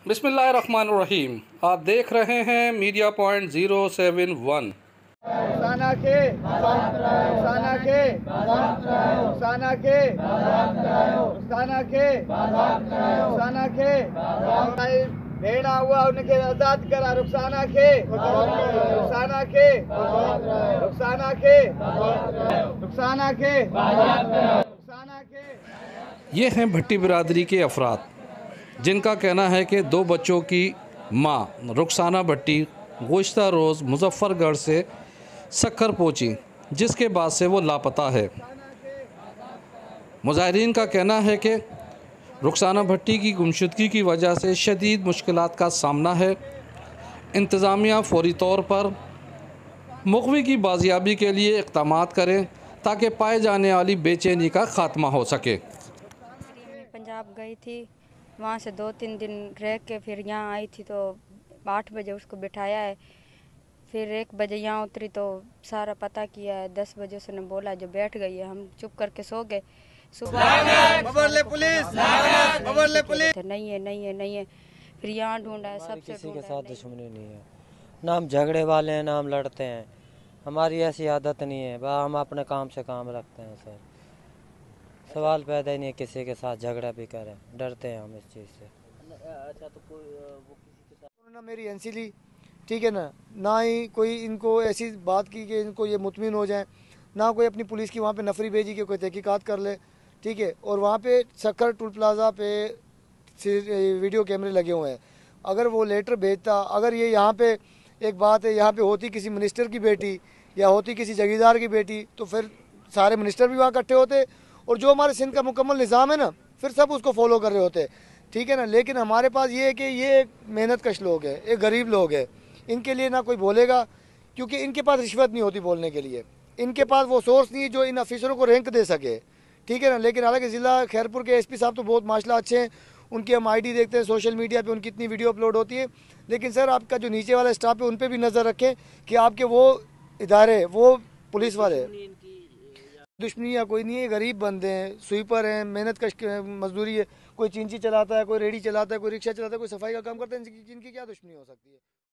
बिस्मिल्लाहिर्रहमानिर्रहीम। आप देख रहे हैं मीडिया पॉइंट 071। रुखसाना के रुखसाना के रुखसाना के रुखसाना के रुखसाना के भेड़ा हुआ उनके आजाद करा। रुखसाना के रुखसाना के रुखसाना के रुखसाना के रुखसाना के। ये हैं भट्टी बिरादरी के अफराद जिनका कहना है कि दो बच्चों की मां रुखसाना भट्टी गुज़िश्ता रोज़ मुजफ्फरगढ़ से सक्खर पहुंची, जिसके बाद से वो लापता है। मुज़ाहिरीन का कहना है कि रुखसाना भट्टी की गुमशुदगी की वजह से शदीद मुश्किलात का सामना है। इंतज़ामिया फ़ौरी तौर पर मुग़वी की बाजियाबी के लिए इक़दामात करें ताकि पाए जाने वाली बेचैनी का ख़ात्मा हो सके। पंजाब गई थी, वहाँ से 2-3 दिन रह के फिर यहाँ आई थी, तो 8 बजे उसको बिठाया है। फिर 1 बजे यहाँ उतरी तो सारा पता किया है। 10 बजे उसने बोला जो बैठ गई है, हम चुप करके सो गए। सुबह पुलिस नहीं है नहीं है नहीं है, फिर यहाँ ढूंढा है, सबसे किसी के साथ दुश्मनी नहीं है, ना हम झगड़े वाले हैं ना हम लड़ते हैं। हमारी ऐसी आदत नहीं है, बस हम अपने काम से काम रखते हैं सर। सवाल पैदा ही नहीं है किसी के साथ झगड़ा भी करें, डरते हैं हम इस चीज़ से। अच्छा, तो कोई वो किसी के साथ उन्होंने मेरी एनसी ली, ठीक है ना ही कोई इनको ऐसी बात की कि इनको ये मुतमिन हो जाए, ना कोई अपनी पुलिस की वहाँ पे नफरी भेजी कि कोई तहकीकात कर ले, ठीक है। और वहाँ पे सक्खर टोल प्लाजा पे वीडियो कैमरे लगे हुए हैं। अगर वो लेटर भेजता, अगर ये यहाँ पे एक बात है, यहाँ पे होती किसी मिनिस्टर की बेटी या होती किसी जगीरदार की बेटी, तो फिर सारे मिनिस्टर भी वहाँ इकट्ठे होते और जो हमारे सिंध का मुकम्मल निज़ाम है ना, फिर सब उसको फॉलो कर रहे होते, ठीक है ना। लेकिन हमारे पास ये है कि ये मेहनत कश लोग हैं, एक गरीब लोग हैं, इनके लिए ना कोई बोलेगा, क्योंकि इनके पास रिश्वत नहीं होती बोलने के लिए, इनके पास वो सोर्स नहीं है जो इन अफसरों को रैंक दे सके, ठीक है ना। लेकिन हालांकि ज़िला खैरपुर के एसपी साहब तो बहुत माशाल्लाह अच्छे हैं, उनकी हम आईडी देखते हैं सोशल मीडिया पे, उनकी इतनी वीडियो अपलोड होती है। लेकिन सर आपका जो नीचे वाला स्टाफ है उन पर भी नज़र रखें कि आपके वो इदारे, वो पुलिस वाले दुश्मनी या कोई नहीं है, गरीब बंदे हैं, स्वीपर हैं, मेहनत कश मजदूरी है, कोई चिंची चलाता है, कोई रेडी चलाता है, कोई रिक्शा चलाता है, कोई सफाई का काम करता है, इनकी क्या दुश्मनी हो सकती है।